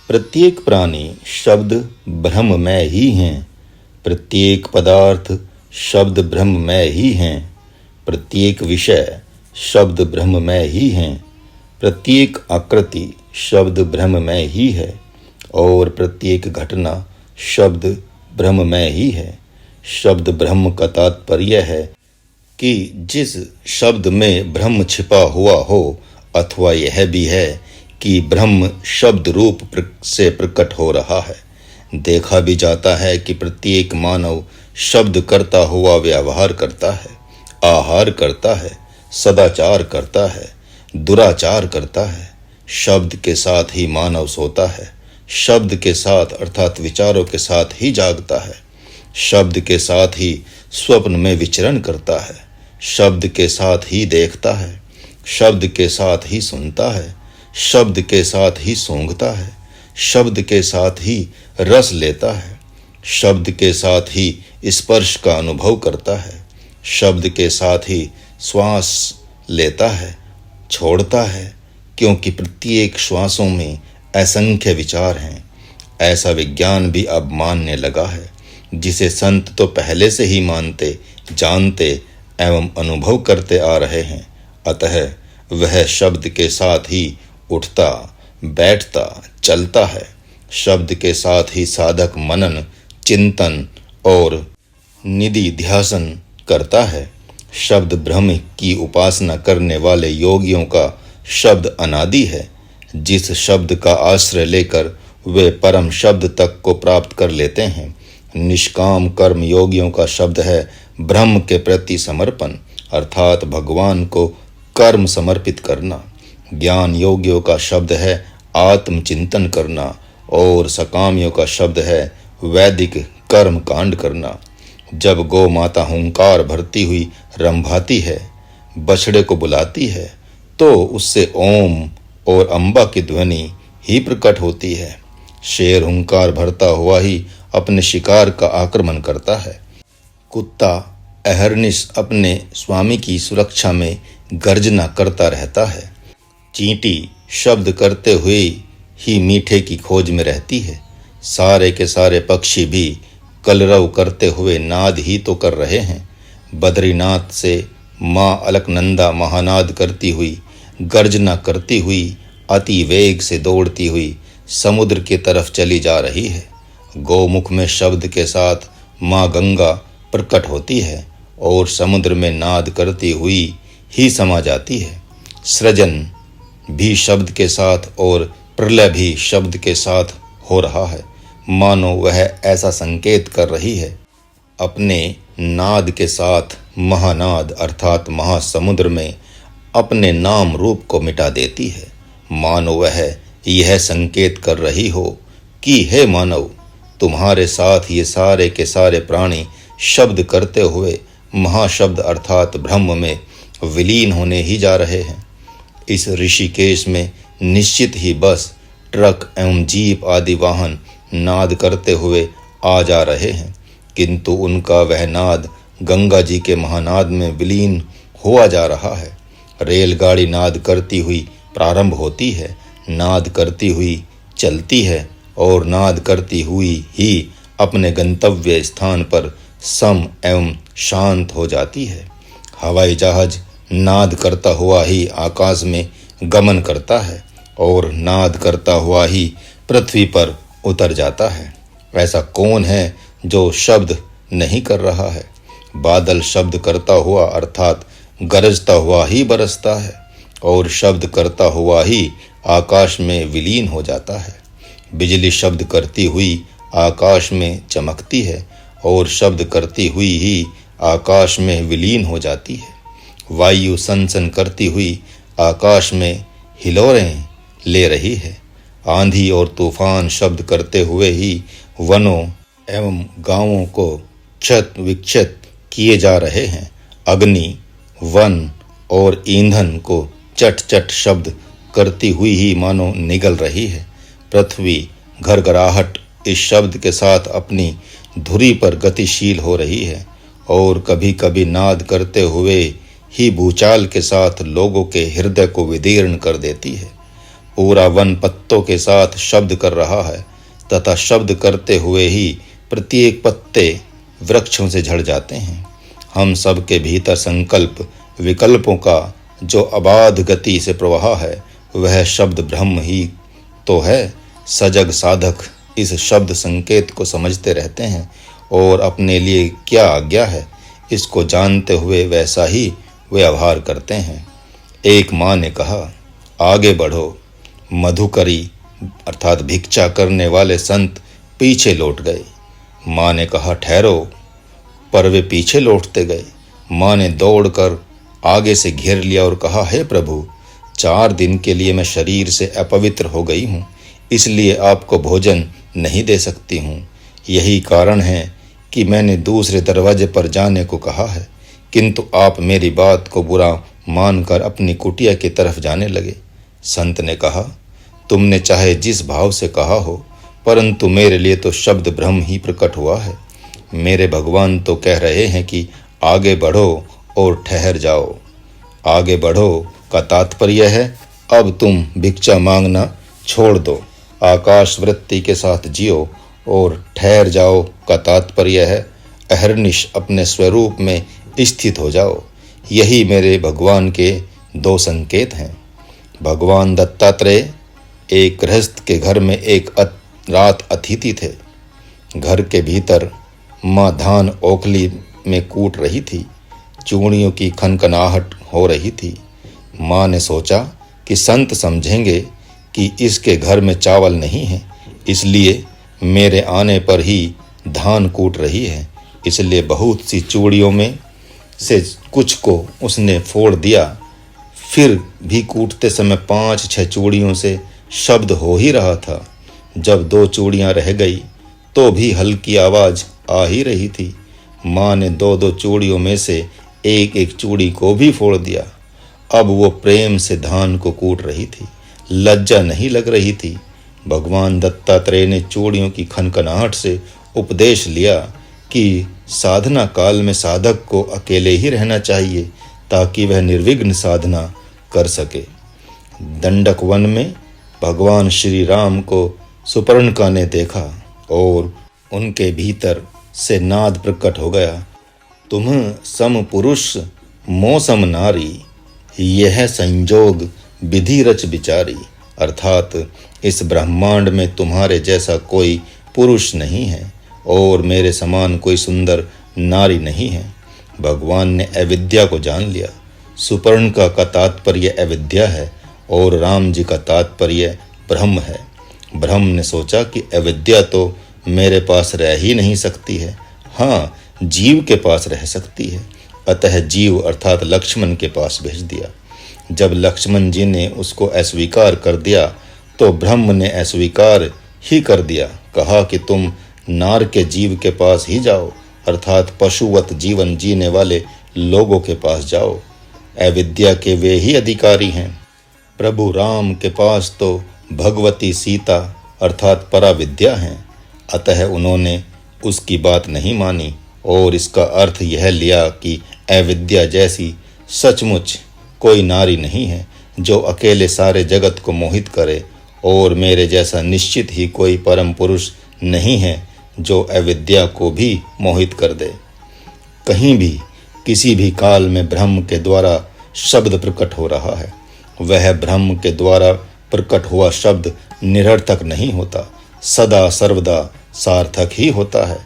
प्रत्येक प्राणी शब्द ब्रह्ममय ही हैं। प्रत्येक पदार्थ शब्द ब्रह्ममय ही हैं। प्रत्येक विषय शब्द ब्रह्ममय ही हैं। प्रत्येक आकृति शब्द ब्रह्ममय ही है और प्रत्येक घटना शब्द ब्रह्ममय ही है। शब्द ब्रह्म का तात्पर्य है कि जिस शब्द में ब्रह्म छिपा हुआ हो, अथवा यह भी है कि ब्रह्म शब्द रूप से प्रकट हो रहा है। देखा भी जाता है कि प्रत्येक मानव शब्द करता हुआ व्यवहार करता है, आहार करता है, सदाचार करता है, दुराचार करता है। शब्द के साथ ही मानव सोता है, शब्द के साथ अर्थात विचारों के साथ ही जागता है, शब्द के साथ ही स्वप्न में विचरण करता है, शब्द के साथ ही देखता है, शब्द के साथ ही सुनता है, शब्द के साथ ही सूंघता है, शब्द के साथ ही रस लेता है, शब्द के साथ ही स्पर्श का अनुभव करता है, शब्द के साथ ही श्वास लेता है, छोड़ता है, क्योंकि प्रत्येक श्वासों में असंख्य विचार हैं। ऐसा विज्ञान भी अब मानने लगा है, जिसे संत तो पहले से ही मानते, जानते एवं अनुभव करते आ रहे हैं। अतः वह शब्द के साथ ही उठता, बैठता, चलता है। शब्द के साथ ही साधक मनन, चिंतन और निधि ध्यासन करता है। शब्द ब्रह्म की उपासना करने वाले योगियों का शब्द अनादि है। जिस शब्द का आश्रय लेकर वे परम शब्द तक को प्राप्त कर लेते हैं। निष्काम कर्म योगियों का शब्द है ब्रह्म के प्रति समर्पण, अर्थात भगवान को कर्म समर्पित करना। ज्ञान योगियों का शब्द है आत्मचिंतन करना और सकामियों का शब्द है वैदिक कर्म कांड करना। जब गौ माता हुंकार भरती हुई रंभाती है, बछड़े को बुलाती है, तो उससे ओम और अम्बा की ध्वनि ही प्रकट होती है। शेर हुंकार भरता हुआ ही अपने शिकार का आक्रमण करता है। कुत्ता अहर्निश अपने स्वामी की सुरक्षा में गर्जना करता रहता है। चींटी शब्द करते हुए ही मीठे की खोज में रहती है। सारे के सारे पक्षी भी कलरव करते हुए नाद ही तो कर रहे हैं। बद्रीनाथ से माँ अलकनंदा महानाद करती हुई, गर्जना करती हुई, अति वेग से दौड़ती हुई समुद्र की तरफ चली जा रही है। गौमुख में शब्द के साथ माँ गंगा प्रकट होती है और समुद्र में नाद करती हुई ही समा जाती है। सृजन भी शब्द के साथ और प्रलय भी शब्द के साथ हो रहा है। मानो वह ऐसा संकेत कर रही है, अपने नाद के साथ महानाद अर्थात महासमुद्र में अपने नाम रूप को मिटा देती है। मानो वह यह संकेत कर रही हो कि हे मानव, तुम्हारे साथ ये सारे के सारे प्राणी शब्द करते हुए महाशब्द अर्थात ब्रह्म में विलीन होने ही जा रहे हैं। इस ऋषिकेश में निश्चित ही बस, ट्रक एवं जीप आदि वाहन नाद करते हुए आ जा रहे हैं, किंतु उनका वह नाद गंगा जी के महानाद में विलीन हुआ जा रहा है। रेलगाड़ी नाद करती हुई प्रारंभ होती है, नाद करती हुई चलती है और नाद करती हुई ही अपने गंतव्य स्थान पर सम एवं शांत हो जाती है। हवाई जहाज नाद करता हुआ ही आकाश में गमन करता है और नाद करता हुआ ही पृथ्वी पर उतर जाता है। ऐसा कौन है जो शब्द नहीं कर रहा है? बादल शब्द करता हुआ अर्थात गरजता हुआ ही बरसता है और शब्द करता हुआ ही आकाश में विलीन हो जाता है। बिजली शब्द करती हुई आकाश में चमकती है और शब्द करती हुई ही आकाश में विलीन हो जाती है। वायु सनसन करती हुई आकाश में हिलोरें ले रही है। आंधी और तूफान शब्द करते हुए ही वनों एवं गांवों को क्षत विक्षत किए जा रहे हैं। अग्नि, वन और ईंधन को चट चट शब्द करती हुई ही मानो निगल रही है। पृथ्वी घरघराहट इस शब्द के साथ अपनी धुरी पर गतिशील हो रही है और कभी कभी नाद करते हुए ही भूचाल के साथ लोगों के हृदय को विदीर्ण कर देती है। पूरा वन पत्तों के साथ शब्द कर रहा है तथा शब्द करते हुए ही प्रत्येक पत्ते वृक्षों से झड़ जाते हैं। हम सब के भीतर संकल्प विकल्पों का जो अबाध गति से प्रवाह है वह शब्द ब्रह्म ही तो है। सजग साधक इस शब्द संकेत को समझते रहते हैं और अपने लिए क्या आज्ञा है इसको जानते हुए वैसा ही व्यवहार करते हैं। एक माँ ने कहा, आगे बढ़ो। मधुकरी अर्थात भिक्षा करने वाले संत पीछे लौट गए। माँ ने कहा, ठहरो, पर वे पीछे लौटते गए। माँ ने दौड़कर आगे से घेर लिया और कहा, हे प्रभु, 4 दिन के लिए मैं शरीर से अपवित्र हो गई हूँ, इसलिए आपको भोजन नहीं दे सकती हूँ। यही कारण है कि मैंने दूसरे दरवाजे पर जाने को कहा है, किंतु आप मेरी बात को बुरा मानकर अपनी कुटिया की तरफ जाने लगे। संत ने कहा, तुमने चाहे जिस भाव से कहा हो, परंतु मेरे लिए तो शब्द ब्रह्म ही प्रकट हुआ है। मेरे भगवान तो कह रहे हैं कि आगे बढ़ो और ठहर जाओ। आगे बढ़ो का तात्पर्य है अब तुम भिक्षा मांगना छोड़ दो, आकाश वृत्ति के साथ जियो, और ठहर जाओ का तात्पर्य है अहर्निश अपने स्वरूप में स्थित हो जाओ। यही मेरे भगवान के 2 संकेत हैं। भगवान दत्तात्रेय एक गृहस्थ के घर में एक रात अतिथि थे। घर के भीतर माँ धान ओखली में कूट रही थी। चूड़ियों की खनखनाहट हो रही थी। माँ ने सोचा कि संत समझेंगे कि इसके घर में चावल नहीं है, इसलिए मेरे आने पर ही धान कूट रही है। इसलिए बहुत सी चूड़ियों में से कुछ को उसने फोड़ दिया। फिर भी कूटते समय 5-6 चूड़ियों से शब्द हो ही रहा था। जब 2 चूड़ियां रह गई तो भी हल्की आवाज आ ही रही थी। माँ ने 2-2 चूड़ियों में से एक चूड़ी को भी फोड़ दिया। अब वो प्रेम से धान को कूट रही थी, लज्जा नहीं लग रही थी। भगवान दत्तात्रेय ने चूड़ियों की खनखनाहट से उपदेश लिया कि साधना काल में साधक को अकेले ही रहना चाहिए ताकि वह निर्विघ्न साधना कर सके। दंडक वन में भगवान श्री राम को सुपर्णका ने देखा और उनके भीतर से नाद प्रकट हो गया, तुम सम पुरुष मौसम नारी, यह संजोग विधि रच विचारी। अर्थात इस ब्रह्मांड में तुम्हारे जैसा कोई पुरुष नहीं है और मेरे समान कोई सुंदर नारी नहीं है। भगवान ने अविद्या को जान लिया। सुपर्णका का तात्पर्य अविद्या है और राम जी का तात्पर्य ब्रह्म है। ब्रह्म ने सोचा कि अविद्या तो मेरे पास रह ही नहीं सकती है, हाँ जीव के पास रह सकती है। अतः जीव अर्थात लक्ष्मण के पास भेज दिया। जब लक्ष्मण जी ने उसको अस्वीकार कर दिया तो ब्रह्म ने अस्वीकार ही कर दिया। कहा कि तुम नार के जीव के पास ही जाओ, अर्थात पशुवत जीवन जीने वाले लोगों के पास जाओ। अविद्या के वे ही अधिकारी हैं। प्रभु राम के पास तो भगवती सीता अर्थात पराविद्या हैं। अतः उन्होंने उसकी बात नहीं मानी और इसका अर्थ यह लिया कि अविद्या जैसी सचमुच कोई नारी नहीं है जो अकेले सारे जगत को मोहित करे, और मेरे जैसा निश्चित ही कोई परम पुरुष नहीं है जो अविद्या को भी मोहित कर दे। कहीं भी किसी भी काल में ब्रह्म के द्वारा शब्द प्रकट हो रहा है। वह ब्रह्म के द्वारा प्रकट हुआ शब्द निरर्थक नहीं होता, सदा सर्वदा सार्थक ही होता है।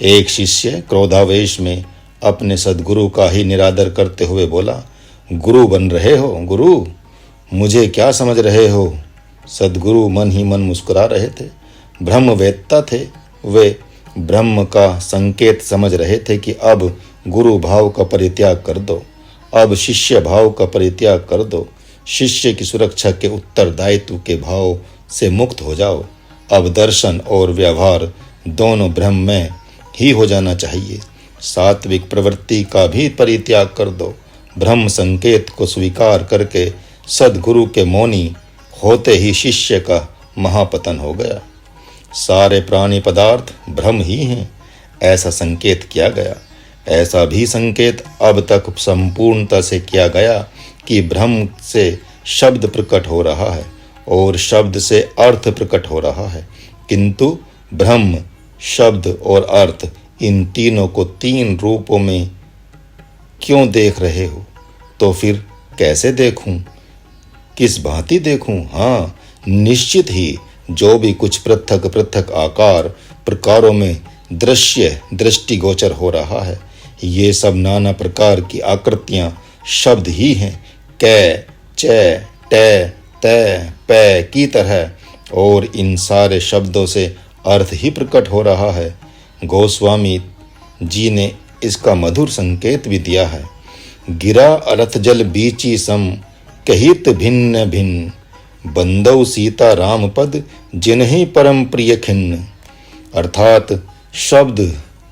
एक शिष्य क्रोधावेश में अपने सद्गुरु का ही निरादर करते हुए बोला, गुरु बन रहे हो गुरु, मुझे क्या समझ रहे हो। सद्गुरु मन ही मन मुस्कुरा रहे थे। ब्रह्मवेत्ता थे वे, ब्रह्म का संकेत समझ रहे थे कि अब गुरु भाव का परित्याग कर दो, अब शिष्य भाव का परित्याग कर दो, शिष्य की सुरक्षा के उत्तरदायित्व के भाव से मुक्त हो जाओ। अब दर्शन और व्यवहार दोनों ब्रह्म में ही हो जाना चाहिए। सात्विक प्रवृत्ति का भी परित्याग कर दो। ब्रह्म संकेत को स्वीकार करके सद्गुरु के मौनी होते ही शिष्य का महापतन हो गया। सारे प्राणी पदार्थ ब्रह्म ही हैं, ऐसा संकेत किया गया। ऐसा भी संकेत अब तक संपूर्णता से किया गया कि ब्रह्म से शब्द प्रकट हो रहा है और शब्द से अर्थ प्रकट हो रहा है, किंतु ब्रह्म, शब्द और अर्थ इन तीनों को तीन रूपों में क्यों देख रहे हो? तो फिर कैसे देखूं? किस भांति देखूं? हाँ, निश्चित ही जो भी कुछ पृथक पृथक आकार प्रकारों में दृष्टिगोचर हो रहा है, ये सब नाना प्रकार की आकृतियां शब्द ही हैं, कै, च, ट, त, पै की तरह, और इन सारे शब्दों से अर्थ ही प्रकट हो रहा है। गोस्वामी जी ने इसका मधुर संकेत भी दिया है। गिरा अर्थ जल बीची सम, कहित भिन्न भिन्न, बंदौ सीता राम पद, जिन्हीं परम प्रिय खिन्न। अर्थात शब्द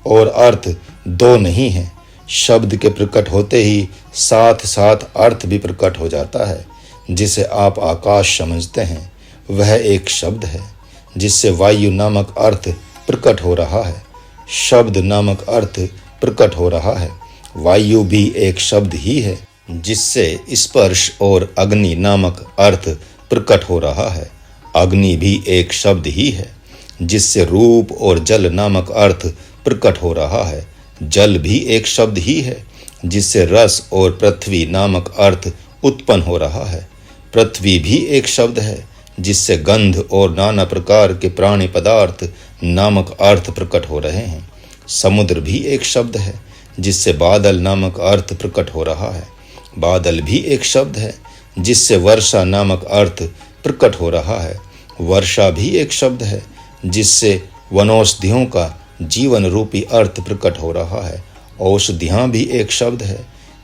और अर्थ दो नहीं हैं। शब्द के प्रकट होते ही साथ साथ अर्थ भी प्रकट हो जाता है। जिसे आप आकाश समझते हैं, वह एक शब्द है, जिससे वायु नामक अर्थ प्रकट हो रहा है। शब्द नामक अर्थ प्रकट हो रहा है। वायु भी एक शब्द ही है, जिससे स्पर्श और अग्नि नामक अर्थ प्रकट हो रहा है। अग्नि भी एक शब्द ही है, जिससे रूप और जल नामक अर्थ प्रकट हो रहा है। जल भी एक शब्द ही है, जिससे रस और पृथ्वी नामक अर्थ उत्पन्न हो रहा है। पृथ्वी भी एक शब्द है, जिससे गंध और नाना प्रकार के प्राणी पदार्थ नामक अर्थ प्रकट हो रहे हैं। समुद्र भी एक शब्द है, जिससे बादल नामक अर्थ प्रकट हो रहा है। बादल भी एक शब्द है, जिससे वर्षा नामक अर्थ प्रकट हो रहा है। वर्षा भी एक शब्द है, जिससे वनौषधियों का जीवन रूपी अर्थ प्रकट हो रहा है। औषधियाँ भी एक शब्द है,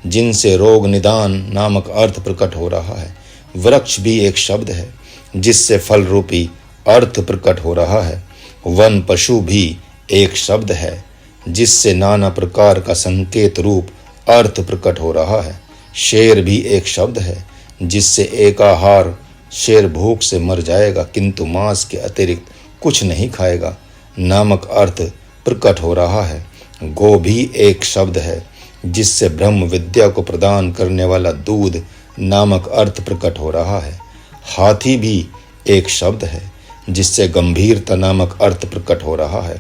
जिनसे रोग निदान नामक अर्थ प्रकट हो रहा है। वृक्ष भी एक शब्द है, जिससे फल रूपी अर्थ प्रकट हो रहा है। वन पशु भी एक शब्द है, जिससे नाना प्रकार का संकेत रूप अर्थ प्रकट हो रहा है। शेर भी एक शब्द है, जिससे एकाहार शेर भूख से मर जाएगा, किंतु मांस के अतिरिक्त कुछ नहीं खाएगा नामक अर्थ प्रकट हो रहा है। गो भी एक शब्द है, जिससे ब्रह्म विद्या को प्रदान करने वाला दूध नामक अर्थ प्रकट हो रहा है। हाथी भी एक शब्द है, जिससे गंभीरता नामक अर्थ प्रकट हो रहा है।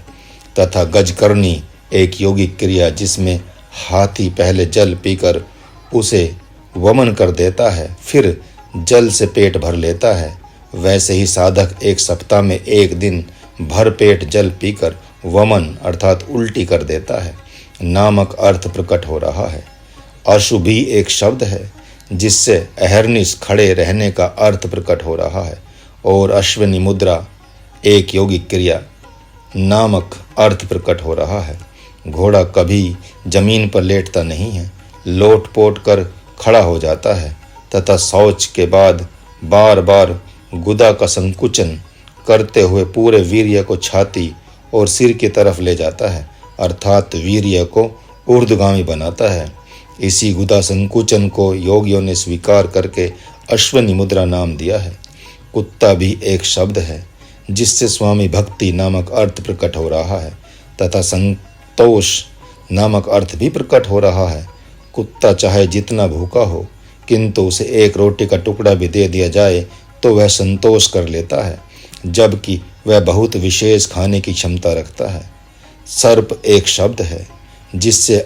तथा गजकर्णी एक योगिक क्रिया, जिसमें हाथी पहले जल पीकर उसे वमन कर देता है, फिर जल से पेट भर लेता है। वैसे ही साधक एक सप्ताह में एक दिन भर पेट जल पीकर वमन अर्थात उल्टी कर देता है नामक अर्थ प्रकट हो रहा है। अशु भी एक शब्द है, जिससे अहर्निश खड़े रहने का अर्थ प्रकट हो रहा है। और अश्विनी मुद्रा एक योगिक क्रिया नामक अर्थ प्रकट हो रहा है। घोड़ा कभी जमीन पर लेटता नहीं है, लोट पोट कर खड़ा हो जाता है तथा शौच के बाद बार बार गुदा का संकुचन करते हुए पूरे वीर्य को छाती और सिर की तरफ ले जाता है, अर्थात वीर्य को ऊर्ध्वगामी बनाता है। इसी गुदा संकुचन को योगियों ने स्वीकार करके अश्विनी मुद्रा नाम दिया है। कुत्ता भी एक शब्द है, जिससे स्वामी भक्ति नामक अर्थ प्रकट हो रहा है तथा संतोष नामक अर्थ भी प्रकट हो रहा है। कुत्ता चाहे जितना भूखा हो, किंतु उसे एक रोटी का टुकड़ा भी दे दिया जाए तो वह संतोष कर लेता है, जबकि वह बहुत विशेष खाने की क्षमता रखता है। सर्प एक शब्द है, जिससे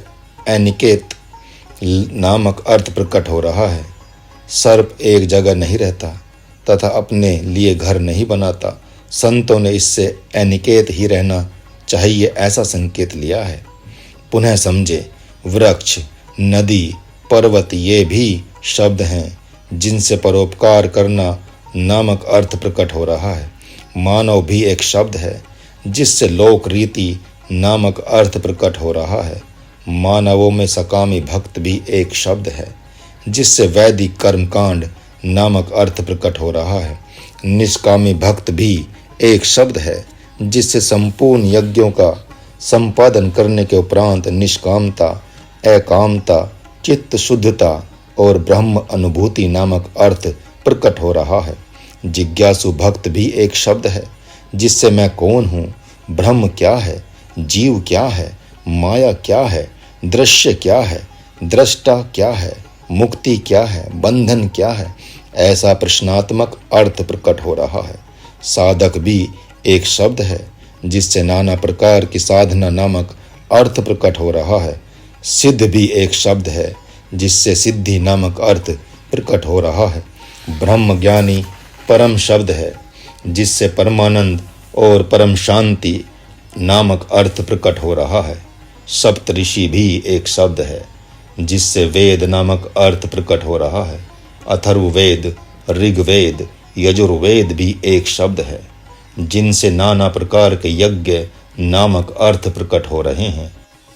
अनिकेत नामक अर्थ प्रकट हो रहा है। सर्प एक जगह नहीं रहता तथा अपने लिए घर नहीं बनाता। संतों ने इससे अनिकेत ही रहना चाहिए ऐसा संकेत लिया है। पुनः समझे, वृक्ष, नदी, पर्वत ये भी शब्द हैं, जिनसे परोपकार करना नामक अर्थ प्रकट हो रहा है। मानव भी एक शब्द है, जिससे लोक रीति नामक अर्थ प्रकट हो रहा है। मानवों में सकामी भक्त भी एक शब्द है, जिससे वैदिक कर्मकांड नामक अर्थ प्रकट हो रहा है। निष्कामी भक्त भी एक शब्द है, जिससे संपूर्ण यज्ञों का संपादन करने के उपरांत निष्कामता, एकांता, चित्त शुद्धता और ब्रह्म अनुभूति नामक अर्थ प्रकट हो रहा है। जिज्ञासु भक्त भी एक शब्द है, जिससे मैं कौन हूँ, ब्रह्म क्या है, जीव क्या है, माया क्या है, दृश्य क्या है, दृष्टा क्या है, मुक्ति क्या है, बंधन क्या है, ऐसा प्रश्नात्मक अर्थ प्रकट हो रहा है। साधक भी एक शब्द है जिससे नाना प्रकार की साधना नामक अर्थ प्रकट हो रहा है। सिद्ध भी एक शब्द है जिससे सिद्धि नामक अर्थ प्रकट हो रहा है। ब्रह्म ज्ञानी परम शब्द है जिससे परमानंद और परम शांति नामक अर्थ प्रकट हो रहा है। सप्तऋषि भी एक शब्द है जिससे वेद नामक अर्थ प्रकट हो रहा है। अथर्ववेद, ऋग्वेद, यजुर्वेद भी एक शब्द है जिनसे नाना प्रकार के यज्ञ नामक अर्थ प्रकट हो रहे हैं।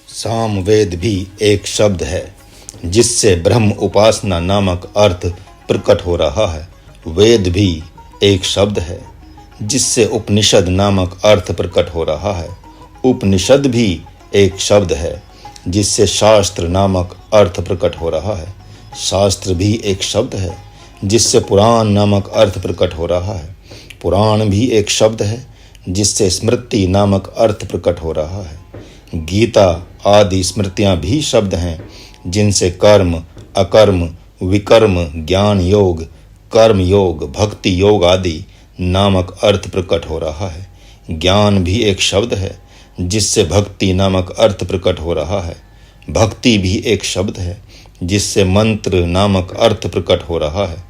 सामवेद भी एक शब्द है जिससे ब्रह्म उपासना नामक अर्थ प्रकट हो रहा है। वेद भी एक शब्द है जिससे उपनिषद नामक अर्थ प्रकट हो रहा है। उपनिषद भी एक शब्द है जिससे शास्त्र नामक अर्थ प्रकट हो रहा है। शास्त्र भी एक शब्द है जिससे पुराण नामक अर्थ प्रकट हो रहा है। पुराण भी एक शब्द है जिससे स्मृति नामक अर्थ प्रकट हो रहा है। गीता आदि स्मृतियां भी शब्द हैं जिनसे कर्म, अकर्म, विकर्म, ज्ञान योग, कर्म योग, भक्ति योग आदि नामक अर्थ प्रकट हो रहा है। ज्ञान भी एक शब्द है जिससे भक्ति नामक अर्थ प्रकट हो रहा है। भक्ति भी एक शब्द है जिससे मंत्र नामक अर्थ प्रकट हो रहा है।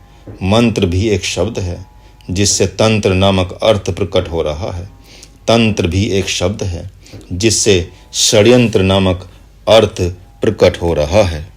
मंत्र भी एक शब्द है जिससे तंत्र नामक अर्थ प्रकट हो रहा है। तंत्र भी एक शब्द है जिससे षड्यंत्र नामक अर्थ प्रकट हो रहा है।